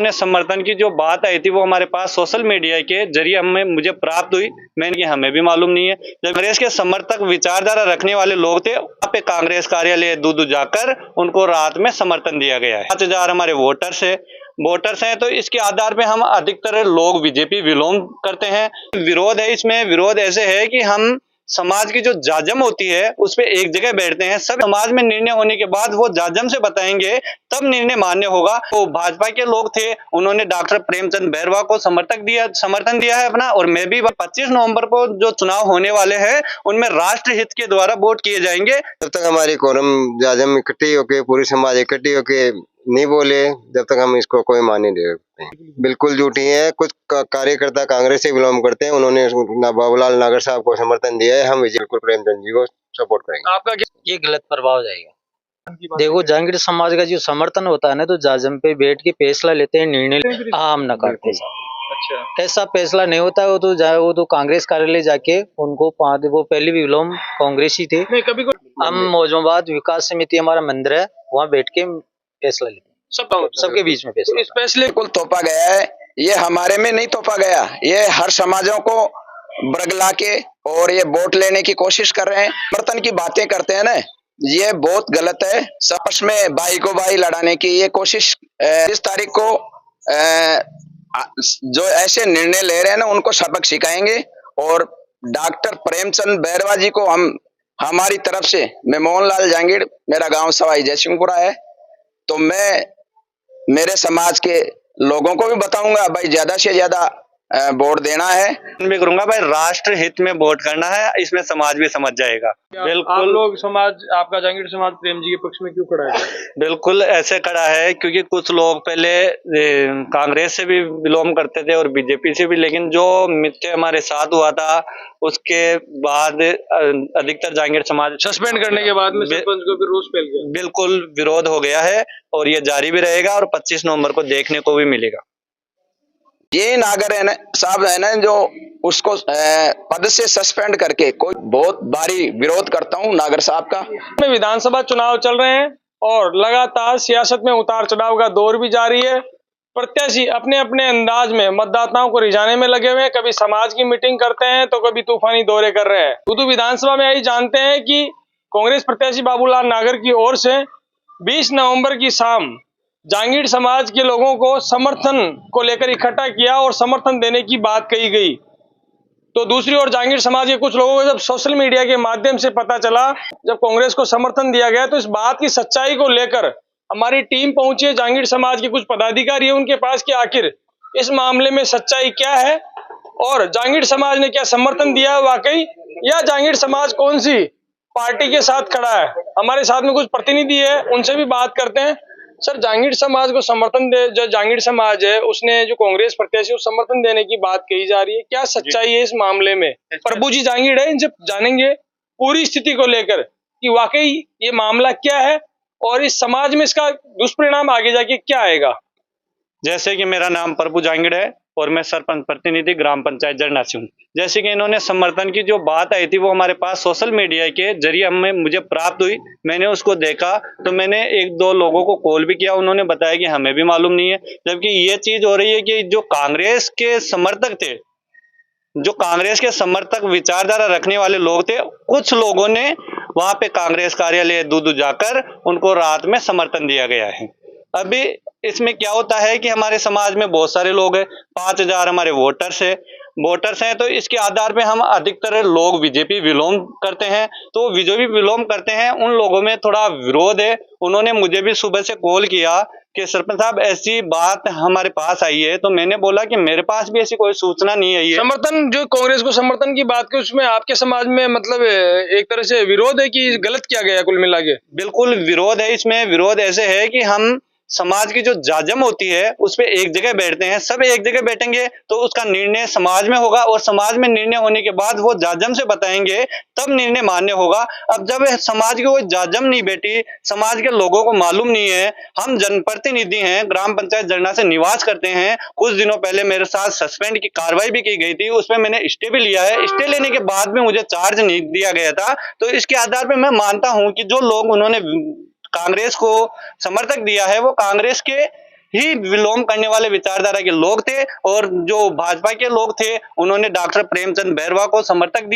ने समर्थन की जो बात आई थी वो हमारे पास सोशल मीडिया के जरिए मुझे प्राप्त हुई। मैंने हमें भी मालूम नहीं है। जब कांग्रेस के समर्थक विचारधारा रखने वाले लोग थे, वहाँ पे कांग्रेस कार्यालय दूर जाकर उनको रात में समर्थन दिया गया है। 5,000 हमारे वोटर्स हैं, तो इसके आधार पे हम अधिकतर लोग बीजेपी विलोम करते हैं। विरोध है, इसमें विरोध ऐसे है कि हम समाज की जो जाजम होती है उस पे एक जगह बैठते हैं। सब समाज में निर्णय होने के बाद वो जाजम से बताएंगे, तब निर्णय मान्य होगा। तो भाजपा के लोग थे, उन्होंने डॉक्टर प्रेमचंद बैरवा को समर्थन दिया है अपना। और मैं भी 25 नवंबर को जो चुनाव होने वाले हैं उनमें राष्ट्र हित के द्वारा वोट किए जाएंगे। जब तक हमारी कोरम जाजम इकट्ठी होके, पूरी समाज इकट्ठी होके नहीं बोले, जब तक हम इसको कोई मान नहीं दे सकते। बिल्कुल झूठी है। कुछ कार्यकर्ता कांग्रेस से विलोम करते हैं, उन्होंने बाबूलाल नागर साहब को समर्थन दिया है। हम बिल्कुल प्रेमचंद जी को सपोर्ट करेंगे। आपका ये गलत प्रभाव जाएगा। देखो, जहांगीर समाज का जो समर्थन होता है ना, तो जाजम पे बैठ के फैसला लेते हैं, निर्णय आम न करते। अच्छा, ऐसा फैसला नहीं होता है। वो तो कांग्रेस कार्यालय जाके उनको वो पहले भी विलोम कांग्रेसी थे। हम मौजूदाबाद विकास समिति हमारा मंदिर है, वहाँ बैठ के फैसला लेते हैं, सबके बीच में फैसला। इस फैसले को तोपा गया है, ये हमारे में नहीं तोपा गया, ये हर समाजों को बरगला के और ये वोट लेने की कोशिश कर रहे हैं। समर्थन की बातें करते हैं ना, ये बहुत गलत है। आपस में भाई को भाई लड़ाने की ये कोशिश। इस तारीख को जो ऐसे निर्णय ले रहे हैं ना, उनको सबक सिखाएंगे। और डॉक्टर प्रेमचंद बैरवा जी को हम हमारी तरफ से, मैं मोहनलाल जहांगीर, मेरा गांव सवाई जयसिंहपुरा है, तो मैं मेरे समाज के लोगों को भी बताऊंगा भाई ज्यादा से ज्यादा वोट देना है। मैं करूंगा भाई राष्ट्र हित में वोट करना है, इसमें समाज भी समझ जाएगा। बिल्कुल। आप लोग समाज, आपका जहांगीर समाज प्रेम जी के पक्ष में क्यों खड़ा है? बिल्कुल ऐसे खड़ा है क्योंकि कुछ लोग पहले कांग्रेस से भी विलोम करते थे और बीजेपी से भी, लेकिन जो मिथ्या हमारे साथ हुआ था उसके बाद अधिकतर जहांगीर समाज सस्पेंड करने के बाद में सरपंच को भी रोष फैल गया। बिल्कुल विरोध हो गया है और ये जारी भी रहेगा और 25 नवंबर को देखने को भी मिलेगा। ये नागर है ना साहब, है ना, जो उसको पद से सस्पेंड करके कोई बहुत भारी विरोध करता हूँ नागर साहब का। विधानसभा चुनाव चल रहे हैं और लगातार सियासत में उतार चढ़ाव का दौर भी जारी है। प्रत्याशी अपने अपने अंदाज में मतदाताओं को रिझाने में लगे हुए हैं। कभी समाज की मीटिंग करते हैं तो कभी तूफानी दौरे कर रहे हैं। उदू विधानसभा में यही जानते हैं कि कांग्रेस प्रत्याशी बाबूलाल नागर की ओर से 20 नवंबर की शाम जहांगीर समाज के लोगों को समर्थन को लेकर इकट्ठा किया और समर्थन देने की बात कही गई। तो दूसरी ओर जहांगीर समाज के कुछ लोगों को जब सोशल मीडिया के माध्यम से पता चला, जब कांग्रेस को समर्थन दिया गया, तो इस बात की सच्चाई को लेकर हमारी टीम पहुंची है जहांगीर समाज के कुछ पदाधिकारी है उनके पास कि आखिर इस मामले में सच्चाई क्या है और जहांगीर समाज ने क्या समर्थन दिया है वाकई, या जहांगीर समाज कौन सी पार्टी के साथ खड़ा है। हमारे साथ में कुछ प्रतिनिधि है, उनसे भी बात करते हैं। सर, जहांगीर समाज को समर्थन दे, जो जहांगीर समाज है उसने जो कांग्रेस प्रत्याशी को समर्थन देने की बात कही जा रही है, क्या सच्चाई है इस मामले में? प्रभु जी जहांगीर है, इनसे जानेंगे पूरी स्थिति को लेकर कि वाकई ये मामला क्या है और इस समाज में इसका दुष्परिणाम आगे जाके क्या आएगा। जैसे कि मेरा नाम प्रभु जहांगीर है और मैं सरपंच प्रतिनिधि ग्राम पंचायत जरना से हूँ। जैसे कि इन्होंने समर्थन की जो बात आई थी वो हमारे पास सोशल मीडिया के जरिए मुझे प्राप्त हुई। मैंने उसको देखा तो मैंने 1-2 लोगों को कॉल भी किया, उन्होंने बताया कि हमें भी मालूम नहीं है। जबकि ये चीज हो रही है कि जो कांग्रेस के समर्थक थे, जो कांग्रेस के समर्थक विचारधारा रखने वाले लोग थे, कुछ लोगों ने वहां पे कांग्रेस कार्यालय दूर जाकर उनको रात में समर्थन दिया गया है। अभी इसमें क्या होता है कि हमारे समाज में बहुत सारे लोग हैं, 5,000 हमारे वोटर्स हैं, तो इसके आधार पे हम अधिकतर लोग बीजेपी विलोम करते हैं। तो जो भी विलोम करते हैं उन लोगों में थोड़ा विरोध है। उन्होंने मुझे भी सुबह से कॉल किया कि सरपंच साहब ऐसी बात हमारे पास आई है, तो मैंने बोला कि मेरे पास भी ऐसी कोई सूचना नहीं आई है। समर्थन, जो कांग्रेस को समर्थन की बात की, उसमें आपके समाज में मतलब एक तरह से विरोध है कि गलत किया गया कुल मिला के? बिल्कुल विरोध है। इसमें विरोध ऐसे है कि हम समाज की जो जाजम होती है उस पे एक जगह बैठते हैं, सब एक जगह बैठेंगे तो उसका निर्णय समाज में होगा और समाज में निर्णय होने के बाद वो जाजम से बताएंगे, तब निर्णय मान्य होगा। अब जब समाज की कोई जाजम नहीं बैठी, समाज के लोगों को मालूम नहीं है, हम जनप्रतिनिधि हैं, ग्राम पंचायत जरना से निवास करते हैं। कुछ दिनों पहले मेरे साथ सस्पेंड की कार्रवाई भी की गई थी, उसमें मैंने स्टे भी लिया है। स्टे लेने के बाद भी मुझे चार्ज नहीं दिया गया था। तो इसके आधार पर मैं मानता हूं कि जो लोग उन्होंने कांग्रेस को समर्थक दिया है वो कांग्रेस के ही विलोम करने वाले विचारधारा के लोग थे। और जो भाजपा के लोग थे उन्होंने डॉक्टर प्रेमचंद बैरवा को समर्थन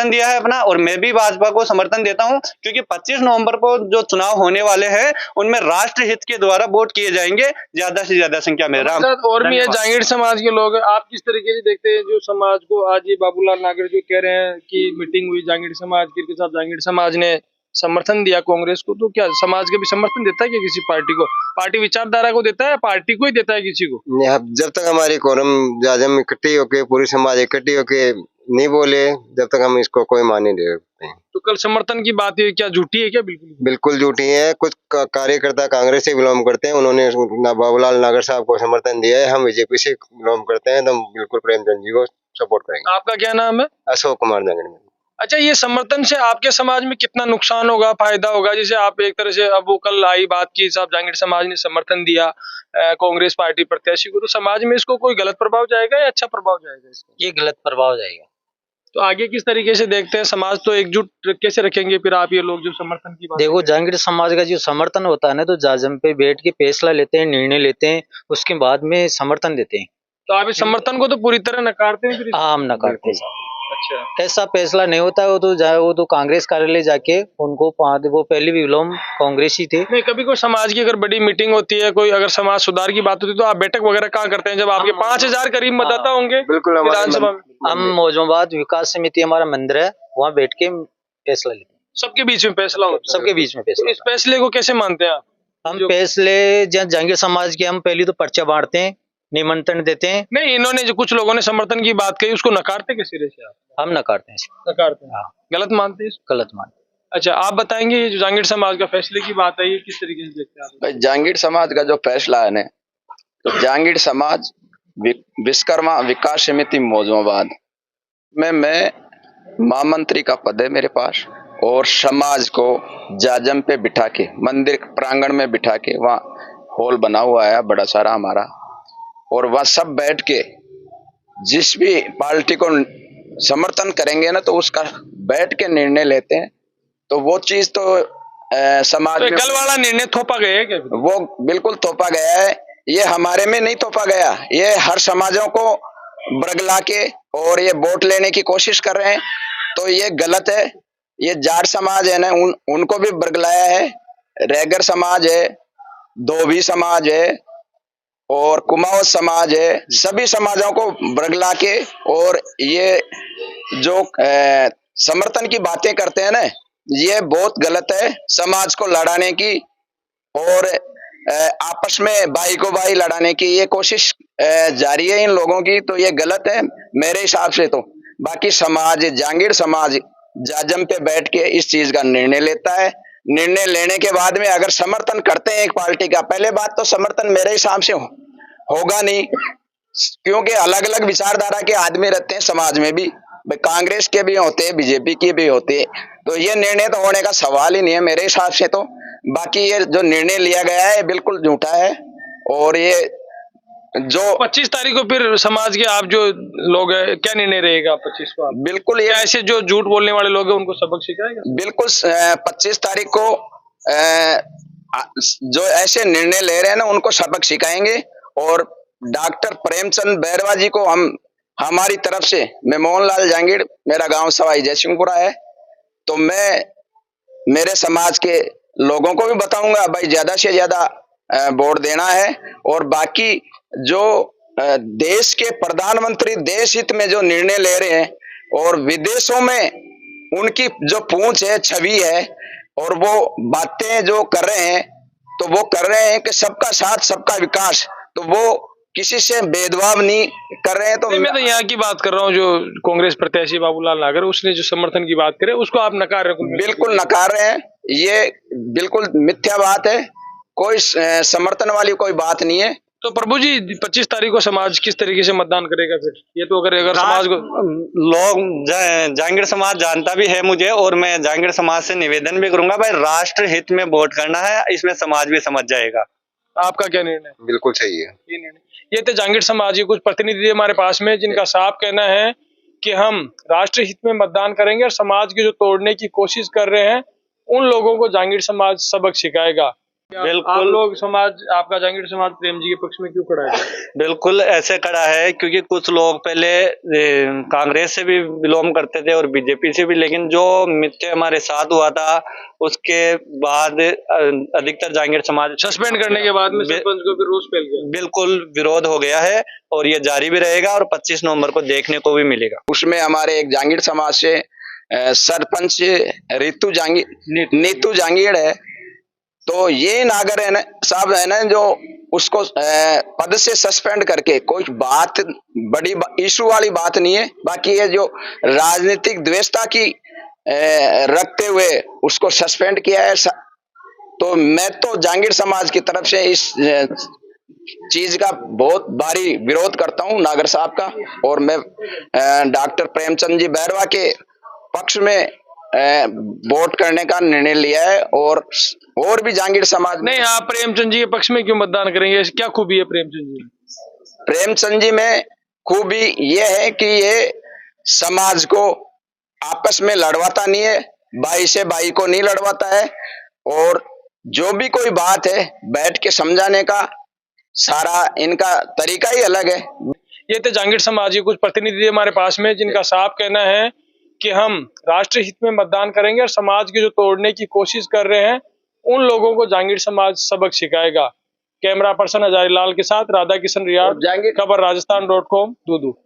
दिया है अपना, और मैं भी भाजपा को समर्थन देता हूं, क्योंकि 25 नवंबर को जो चुनाव होने वाले हैं उनमें राष्ट्र हित के द्वारा वोट किए जाएंगे ज्यादा से ज्यादा संख्या में। राम और भी है जांगीड़ समाज के लोग हैं, आप किस तरीके से देखते हैं जो समाज को आज ये बाबूलाल नागर जो कह रहे हैं कि मीटिंग हुई जांगीड़ समाज की, साथ जांगीड़ समाज ने समर्थन दिया कांग्रेस को, तो क्या समाज का भी समर्थन देता है क्या किसी पार्टी को? पार्टी विचारधारा को देता है, पार्टी को ही देता है किसी को? नहीं, अब जब तक हमारी कोरम जाजम इकट्ठी होके, पूरी समाज इकट्ठी होके नहीं बोले, जब तक हम इसको कोई मान नहीं दे सकते। तो कल समर्थन की बात है, क्या झूठी है क्या? बिल्कुल झूठी है। कुछ कार्यकर्ता कांग्रेस से बिलोंग करते हैं, उन्होंने बाबूलाल नागर साहब को समर्थन दिया है। हम बीजेपी से बिलोंग करते हैं, तो हम बिल्कुल प्रेमचंद जी को सपोर्ट करेंगे। आपका क्या नाम है? अशोक कुमार जांगड़। अच्छा, ये समर्थन से आपके समाज में कितना नुकसान होगा, फायदा होगा? जैसे आप एक तरह से, अब वो कल आई बात की साहब जांगीड़ समाज ने समर्थन दिया कांग्रेस पार्टी प्रत्याशी को, तो समाज में इसको कोई गलत प्रभाव जाएगा या अच्छा प्रभाव जाएगा इसका? ये गलत प्रभाव जाएगा। तो आगे किस तरीके से देखते हैं, समाज तो एकजुट कैसे रखेंगे फिर आप, ये लोग जो समर्थन की बात? देखो, जांगीड़ समाज का जो समर्थन होता है ना, तो जाजम पे बैठ के फैसला लेते हैं, निर्णय लेते हैं, उसके बाद में समर्थन देते हैं। तो आप इस समर्थन को तो पूरी तरह नकारते हैं फिर? हाँ, हम नकारते हैं। अच्छा, ऐसा फैसला नहीं होता है, वो तो कांग्रेस कार्यालय जाके उनको वो पहले भी विलोम कांग्रेस ही थे। नहीं, कभी कोई समाज की अगर बड़ी मीटिंग होती है, कोई अगर समाज सुधार की बात होती है, तो आप बैठक वगैरह कहाँ करते हैं जब आपके 5000 करीब मतदाता होंगे? बिल्कुल, विधानसभा में हम मौजूदाबाद विकास समिति हमारा मंदिर है, वहाँ बैठ के फैसला लेते हैं। सबके बीच में फैसला होता है? सबके बीच में तो फैसला। इस फैसले को कैसे मानते हैं आप? हम फैसले जांगीड़ समाज के, हम पहले तो पर्चा बांटते हैं, निमंत्रण देते हैं। नहीं, इन्होंने जो कुछ लोगों ने समर्थन की बात कही उसको नकारते किस सिरे से आप? हम नकारते हैं, नकारते हैं। हाँ। गलत मानते हैं इसको? गलत मानते हैं। अच्छा, आप बताएंगे ये जो जांगीड़ समाज का फैसले की बात है, ये किस तरीके से देखते हैं आप? भाई, जांगीड़ समाज का जो फैसला है ना, तो जांगीड़ समाज विश्वकर्मा विकास समिति मौजूदाबाद में मैं महामंत्री का पद है मेरे पास, और समाज को जाजम पे बिठा के, मंदिर प्रांगण में बिठा के, वहाँ हॉल बना हुआ है बड़ा सारा हमारा, और वह सब बैठ के जिस भी पार्टी को समर्थन करेंगे ना, तो उसका बैठ के निर्णय लेते हैं। तो वो चीज तो समाज में कल वाला निर्णय थोपा गया है क्या? वो बिल्कुल थोपा गया है। ये हमारे में नहीं थोपा गया, ये हर समाजों को बरगला के और ये वोट लेने की कोशिश कर रहे हैं, तो ये गलत है। ये जाट समाज है ना, उनको भी बरगलाया है, रैगर समाज है, धोबी समाज है और कुमाऊं समाज है, सभी समाजों को बरगला के, और ये जो समर्थन की बातें करते हैं ना, ये बहुत गलत है। समाज को लड़ाने की और आपस में भाई को भाई लड़ाने की ये कोशिश जारी है इन लोगों की, तो ये गलत है मेरे हिसाब से। तो बाकी समाज, जांगीड़ समाज जाजम पे बैठ के इस चीज का निर्णय लेता है। निर्णय लेने के बाद में अगर समर्थन करते हैं एक पार्टी का, पहले बात तो समर्थन मेरे हिसाब से होगा नहीं, क्योंकि अलग अलग विचारधारा के आदमी रहते हैं समाज में भी, कांग्रेस के भी होते हैं, बीजेपी के भी होते हैं, तो ये निर्णय तो होने का सवाल ही नहीं है मेरे हिसाब से। तो बाकी ये जो निर्णय लिया गया है बिल्कुल झूठा है। और ये जो 25 तारीख को फिर समाज के आप जो लोग हैं, क्या निर्णय रहेगा 25 को? बिल्कुल ये ऐसे जो झूठ बोलने वाले लोग हैं उनको सबक सिखाएगा? बिल्कुल 25 तारीख को जो ऐसे निर्णय ले रहे हैं ना, उनको सबक सिखाएंगे। और डॉक्टर प्रेमचंद बैरवा जी को हम, हमारी तरफ से, मैं मोहनलाल जांगीड़, मेरा गांव सवाई जयसिंहपुरा है, तो मैं मेरे समाज के लोगों को भी बताऊंगा भाई ज्यादा से ज्यादा वोट देना है। और बाकी जो देश के प्रधानमंत्री देश हित में जो निर्णय ले रहे हैं और विदेशों में उनकी जो पूंछ है, छवि है, और वो बातें जो कर रहे हैं, तो वो कर रहे हैं कि सबका साथ सबका विकास, तो वो किसी से भेदभाव नहीं कर रहे हैं। तो मैं तो यहाँ की बात कर रहा हूँ, जो कांग्रेस प्रत्याशी बाबूलाल नागर, उसने जो समर्थन की बात करे उसको आप नकार रहे हैं? बिल्कुल नकार रहे हैं, ये बिल्कुल मिथ्या बात है, कोई समर्थन वाली कोई बात नहीं है। तो प्रभु जी, 25 तारीख को समाज किस तरीके से मतदान करेगा फिर? ये तो अगर समाज को लोग जांगीड़ समाज जानता भी है मुझे, और मैं जांगीड़ समाज से निवेदन भी करूंगा, भाई राष्ट्र हित में वोट करना है, इसमें समाज भी समझ जाएगा। आपका क्या निर्णय? बिल्कुल सही है ये निर्णय। ये थे जांगीड़ समाज के कुछ प्रतिनिधि हमारे पास में, जिनका साफ कहना है कि हम राष्ट्र हित में मतदान करेंगे, और समाज की जो तोड़ने की कोशिश कर रहे हैं उन लोगों को जांगीड़ समाज सबक सिखाएगा। आप बिल्कुल। लोग समाज, आपका जहांगीर समाज प्रेम जी के पक्ष में क्यों खड़ा है? बिल्कुल ऐसे खड़ा है क्योंकि कुछ लोग पहले कांग्रेस से भी बिलोंग करते थे और बीजेपी से भी, लेकिन जो मित्य हमारे साथ हुआ था उसके बाद अधिकतर जहांगीर समाज सस्पेंड करने के बाद में बि- सरपंच को भी रोष फैल गया। बिल्कुल विरोध हो गया है और ये जारी भी रहेगा और 25 नवंबर को देखने को भी मिलेगा। उसमें हमारे एक जहांगीर समाज से सरपंच नीतू जहांगीर है। तो ये नागर है ना साहब, है ना, जो उसको पद से सस्पेंड करके कोई बात बड़ी इशू वाली बात नहीं है। बाकी ये जो राजनीतिक द्वेषता की रखते हुए उसको सस्पेंड किया है, तो मैं तो जहांगीर समाज की तरफ से इस चीज का बहुत भारी विरोध करता हूं नागर साहब का। और मैं डॉक्टर प्रेमचंद जी बैरवा के पक्ष में वोट करने का निर्णय लिया है। और भी जहांगीर समाज नहीं, आप प्रेमचंद जी के पक्ष में क्यों मतदान करेंगे? क्या खूबी है प्रेमचंद जी में? प्रेमचंद जी में खूबी ये है कि ये समाज को आपस में लड़वाता नहीं है, भाई से भाई को नहीं लड़वाता है। और जो भी कोई बात है बैठ के समझाने का सारा इनका तरीका ही अलग है। ये थे जहांगीर समाज के कुछ प्रतिनिधि हमारे पास में, जिनका साफ कहना है कि हम राष्ट्र हित में मतदान करेंगे और समाज की जो तोड़ने की कोशिश कर रहे हैं उन लोगों को जहांगीर समाज सबक सिखाएगा। कैमरा पर्सन हजारीलाल के साथ राधा किशन रियाद, खबर राजस्थान.com, दूदू।